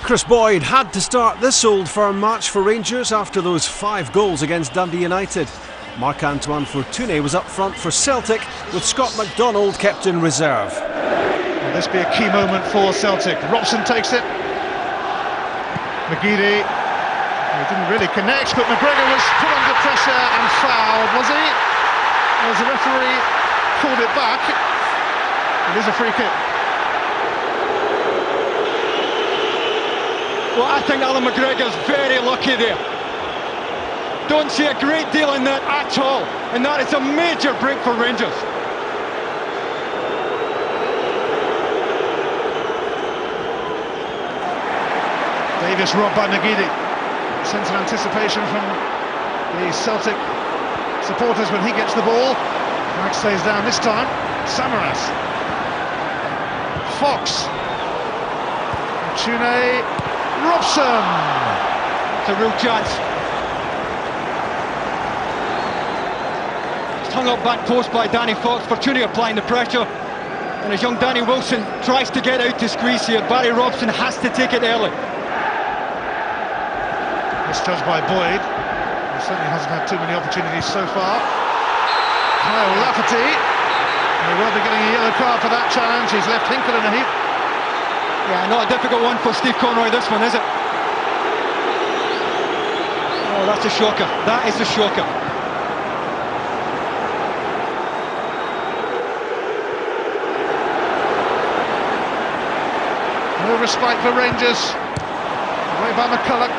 Chris Boyd had to start this Old Firm match for Rangers after those 5 goals against Dundee United. Marc-Antoine Fortuné was up front for Celtic, with Scott McDonald kept in reserve. Will this be a key moment for Celtic? Robson takes it. McGeady, he didn't really connect, but McGregor was put under pressure and fouled, was he? As the referee called it back. It is a free kick. Well, I think Alan McGregor's very lucky there. Don't see a great deal in that at all, and that is a major break for Rangers. Davis robbed by McGeady. Sense of anticipation from the Celtic supporters when he gets the ball. Flag stays down this time. Samaras. Fox. Fortuné. Robson! It's a real chance. It's hung up back post by Danny Fox. Fortuné applying the pressure, and as young Danny Wilson tries to get out to squeeze here, Barry Robson has to take it early. Misjudged by Boyd. He certainly hasn't had too many opportunities so far. Kyle Lafferty may well be getting a yellow card for that challenge. He's left Hinkle in a heap. Yeah, not a difficult one for Steve Conroy, this one, is it? Oh, that's a shocker. That is a shocker. No respite for Rangers. Away by McCulloch.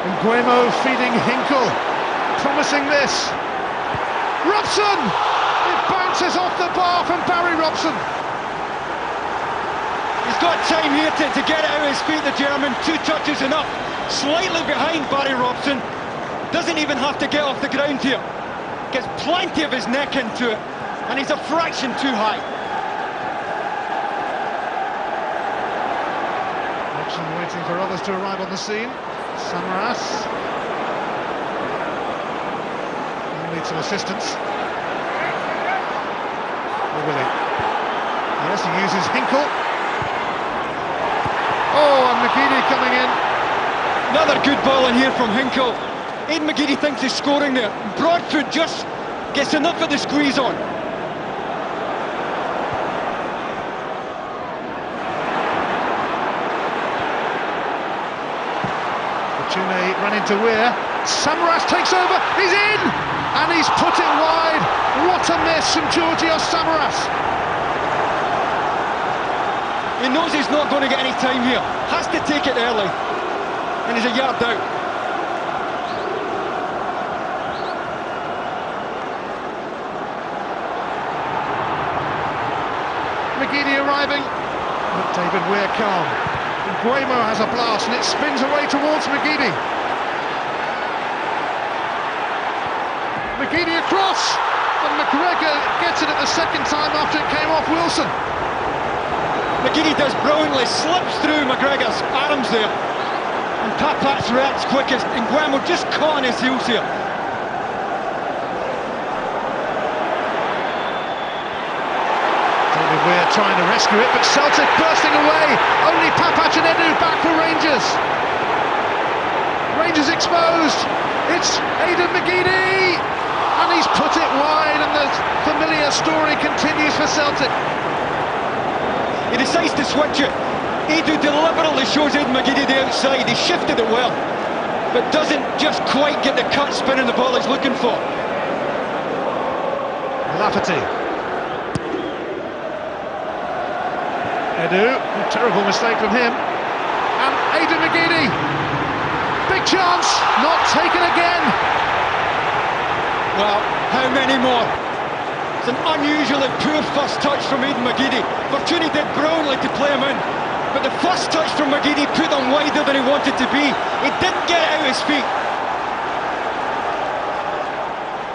And Nguemo feeding Hinkle. Promising this. Robson! It bounces off the bar from Barry Robson. He's got time here to get out of his feet, the German. 2 touches enough. Slightly behind Barry Robson. Doesn't even have to get off the ground here. Gets plenty of his neck into it, and he's a fraction too high. Robson waiting for others to arrive on the scene. Samaras. He'll need some assistance. Or will he? Yes, he uses Hinkle. Oh, and McGeady coming in. Another good ball in here from Hinkle. Aidan McGeady thinks he's scoring there. Broadfoot just gets enough of the squeeze on. Fortuné running to Weir. Samaras takes over. He's in! And he's put it wide. What a miss from Georgios Samaras. He knows he's not going to get any time here. Has to take it early. And he's a yard out. McGeady arriving. But David Weir calm. Nguemo has a blast and it spins away towards McGeady. McGeady across. And McGregor gets it at the second time after it came off Wilson. McGeady does brilliantly, slips through McGregor's arms there, and Papats reacts quickest, and Nguemo just caught on his heels here. David Weir trying to rescue it, but Celtic bursting away. Only Papats and Edu back for Rangers. Rangers exposed. It's Aidan McGeady, and he's put it wide, and the familiar story continues for Celtic. He decides to switch it. Edu deliberately shows Aidan McGeady the outside. He shifted it well, but doesn't just quite get the cut spinning the ball he's looking for. Lafferty. Edu, a terrible mistake from him. And Aidan McGeady. Big chance, not taken again. Well, how many more? It's an unusually poor first touch from Aidan McGeady. Fortuné did brilliantly to play him in, but the first touch from McGeady put him wider than he wanted to be. He didn't get out of his feet.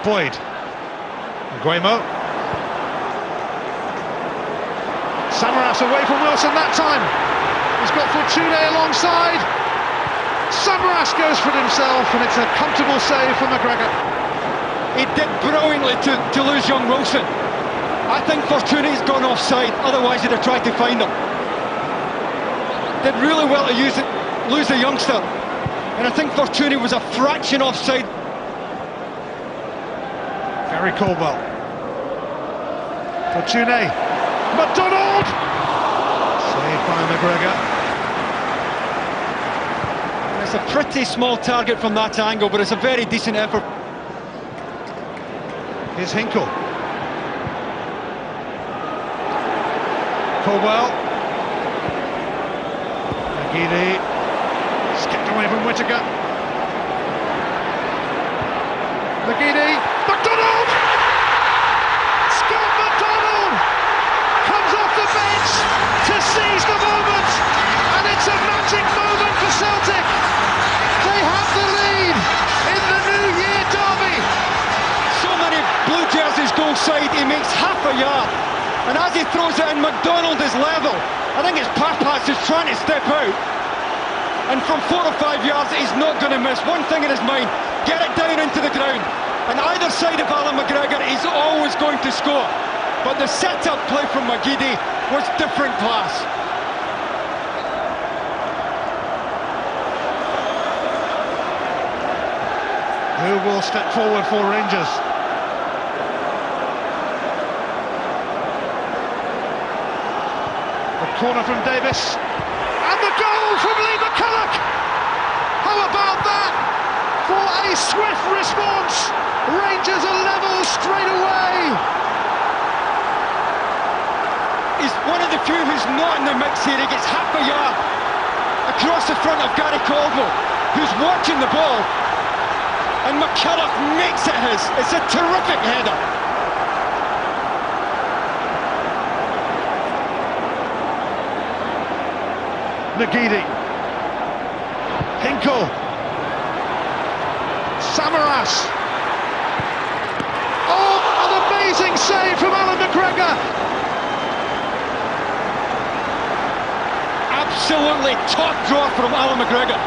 Boyd. Nguemo. Samaras away from Wilson that time. He's got Fortuné alongside. Samaras goes for it himself, and it's a comfortable save from McGregor. He did brilliantly to lose young Wilson. I think Fortuné's gone offside, otherwise he'd have tried to find him. did really well to lose the youngster. And I think Fortuny was a fraction offside. Gary Caldwell. Fortuny. McDonald! Saved by McGregor. It's a pretty small target from that angle, but it's a very decent effort. Here's Hinkle. Caldwell. McGeady. Skipped away from Whittaker. McGeady. McDonald! Scott McDonald comes off the bench to seize the moment, and it's a magic moment for Celtic. They have the lead in the New Year derby. So many blue jerseys goal side, he makes half a yard, and as he throws it in, McDonald is level. I think it's Papas who's trying to step out, and from 4 or 5 yards he's not going to miss. One thing in his mind, get it down into the ground, and either side of Alan McGregor he's always going to score. But the set-up play from McGeady was different class. Who will step forward for Rangers? The corner from Davis, and the goal from Lee McCulloch! How about that? For a swift response, Rangers are level straight away! He's one of the few who's not in the mix here. He gets half a yard across the front of Gary Caldwell, who's watching the ball, and McCulloch makes it his. It's a terrific header. McGeady. Hinkle. Samaras. Oh, an amazing save from Alan McGregor. Absolutely top draw from Alan McGregor.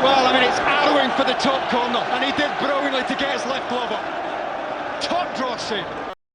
Well, I mean, it's arrowing for the top corner, and he did brilliantly to get his left glove up. Top draw save.